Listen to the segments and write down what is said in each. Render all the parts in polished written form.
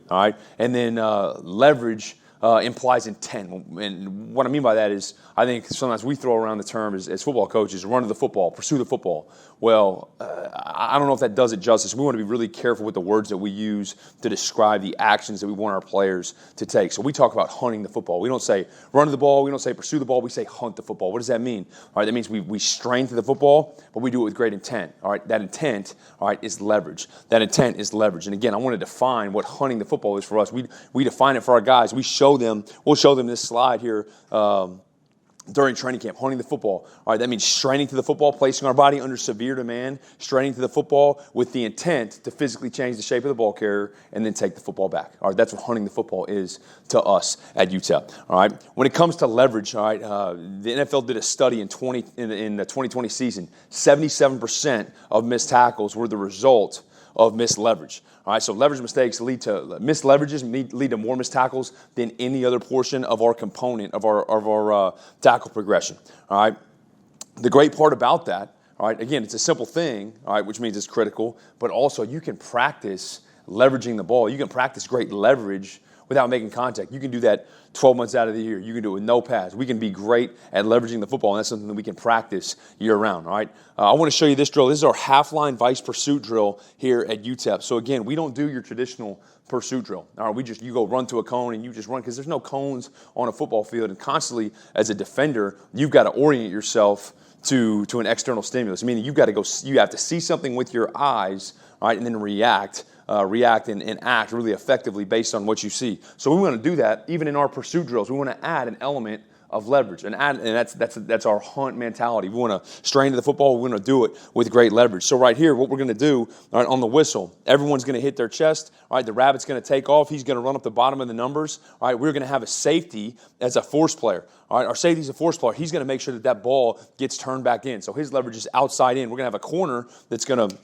all right? And then leverage implies intent. And what I mean by that is I think sometimes we throw around the term as football coaches, run to the football, pursue the football. Well, I don't know if that does it justice. We want to be really careful with the words that we use to describe the actions that we want our players to take. So we talk about hunting the football. We don't say run to the ball. We don't say pursue the ball. We say hunt the football. What does that mean? All right, that means we strain to the football, but we do it with great intent. All right, that intent, all right, is leverage. That intent is leverage. And again, I want to define what hunting the football is for us. We define it for our guys. We'll show them this slide here during training camp, hunting the football. All right, that means straining to the football, placing our body under severe demand, straining to the football with the intent to physically change the shape of the ball carrier and then take the football back. All right, that's what hunting the football is to us at UTEP. All right, when it comes to leverage, all right, the NFL did a study in the 2020 season. 77% of missed tackles were the result of missed leverage. All right, so leverage mistakes lead to missed leverages lead to more missed tackles than any other portion of our component of our tackle progression. All right, the great part about that, all right, again, it's a simple thing, all right, which means it's critical, but also you can practice leveraging the ball. You can practice great leverage without making contact. You can do that 12 months out of the year. You can do it with no pads. We can be great at leveraging the football, and that's something that we can practice year-round, all right? I want to show you this drill. This is our half-line vice pursuit drill here at UTEP. So, again, we don't do your traditional pursuit drill. All right, you go run to a cone and you just run because there's no cones on a football field, and constantly as a defender, you've got to orient yourself to an external stimulus, meaning you have to see something with your eyes, all right, and then react and act really effectively based on what you see. So we want to do that even in our pursuit drills. We want to add an element of leverage, and that's our hunt mentality. We want to strain to the football. We want to do it with great leverage. So right here, what we're going to do, all right, on the whistle, everyone's going to hit their chest. All right, the rabbit's going to take off. He's going to run up the bottom of the numbers. All right, we're going to have a safety as a force player. All right, our safety's a force player. He's going to make sure that ball gets turned back in. So his leverage is outside in. We're going to have a corner that's going to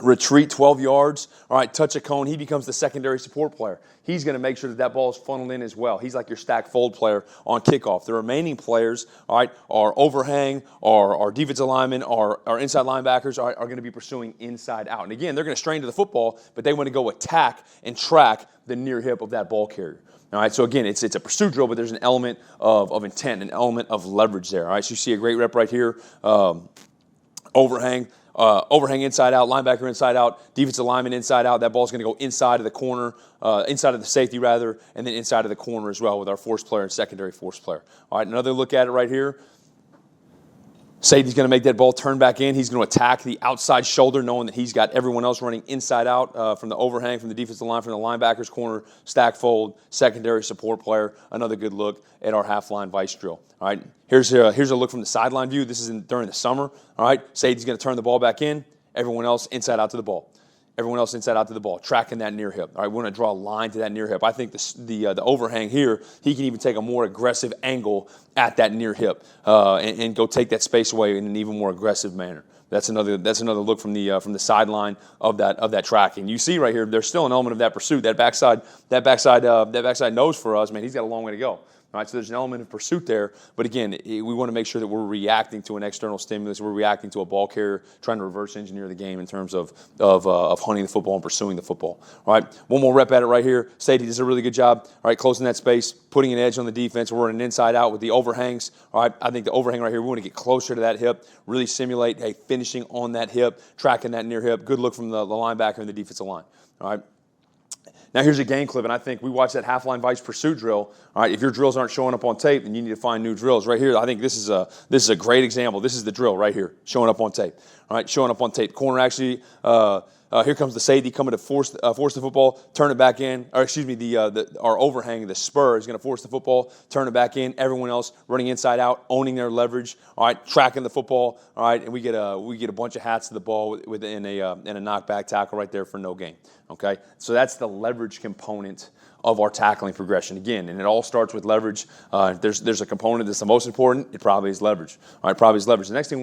retreat 12 yards, all right, touch a cone. He becomes the secondary support player. He's going to make sure that ball is funneled in as well. He's like your stack fold player on kickoff. The remaining players, all right, are overhang, our defensive linemen, our inside linebackers are going to be pursuing inside out. And again, they're going to strain to the football, but they want to go attack and track the near hip of that ball carrier. All right, so again, it's a pursuit drill, but there's an element of intent, an element of leverage there. All right, so you see a great rep right here, overhang inside out, linebacker inside out, defensive lineman inside out. That ball's going to go inside of the corner, inside of the safety rather, and then inside of the corner as well with our force player and secondary force player. All right, another look at it right here. Safety's going to make that ball turn back in. He's going to attack the outside shoulder, knowing that he's got everyone else running inside out from the overhang, from the defensive line, from the linebacker's corner, stack fold, secondary support player. Another good look at our half-line vice drill. All right, here's a look from the sideline view. This is during the summer. All right, safety's going to turn the ball back in. Everyone else inside out to the ball. Everyone else inside out to the ball, tracking that near hip. All right, we want to draw a line to that near hip. I think the overhang here, he can even take a more aggressive angle at that near hip and go take that space away in an even more aggressive manner. That's another look from the sideline of that tracking. You see right here, there's still an element of that pursuit. That backside nose for us, man, he's got a long way to go. All right, so there's an element of pursuit there, but again, we want to make sure that we're reacting to an external stimulus. We're reacting to a ball carrier, trying to reverse engineer the game in terms of hunting the football and pursuing the football. All right, one more rep at it right here. Safety does a really good job. All right, closing that space, putting an edge on the defense. We're running inside out with the overhangs. All right, I think the overhang right here, we want to get closer to that hip, really simulate finishing on that hip, tracking that near hip. Good look from the linebacker and the defensive line. All right. Now here's a game clip, and I think we watched that half-line vice pursuit drill. All right, if your drills aren't showing up on tape, then you need to find new drills. Right here, I think this is a great example. This is the drill right here, showing up on tape. All right, showing up on tape. Corner actually, here comes the safety coming to force the football, turn it back in. Or excuse me, our overhang, the spur is going to force the football, turn it back in. Everyone else running inside out, owning their leverage. All right, tracking the football. All right, and we get a bunch of hats to the ball within a knockback tackle right there for no gain. Okay, so that's the leverage component of our tackling progression again, and it all starts with leverage. There's a component that's the most important. It probably is leverage. All right, probably is leverage. The next thing